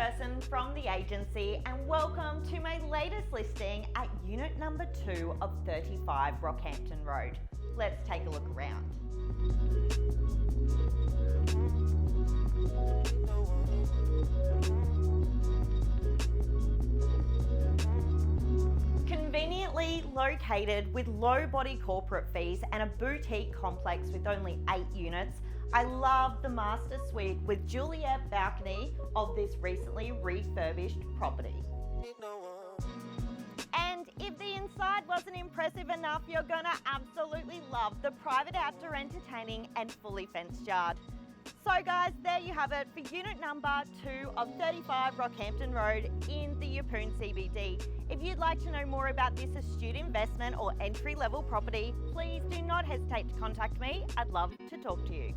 McPherson from the agency and welcome to my latest listing at unit number 2 of 35 Rockhampton Road. Let's take a look around. Conveniently located with low body corporate fees and a boutique complex with only 8 units, I love the master suite with Juliet balcony of this recently refurbished property. And if the inside wasn't impressive enough, you're gonna absolutely love the private outdoor entertaining and fully fenced yard. So guys, there you have it for unit number 2 of 35 Rockhampton Road in the Yeppoon CBD. If you'd like to know more about this astute investment or entry-level property, please do not hesitate to contact me. I'd love to talk to you.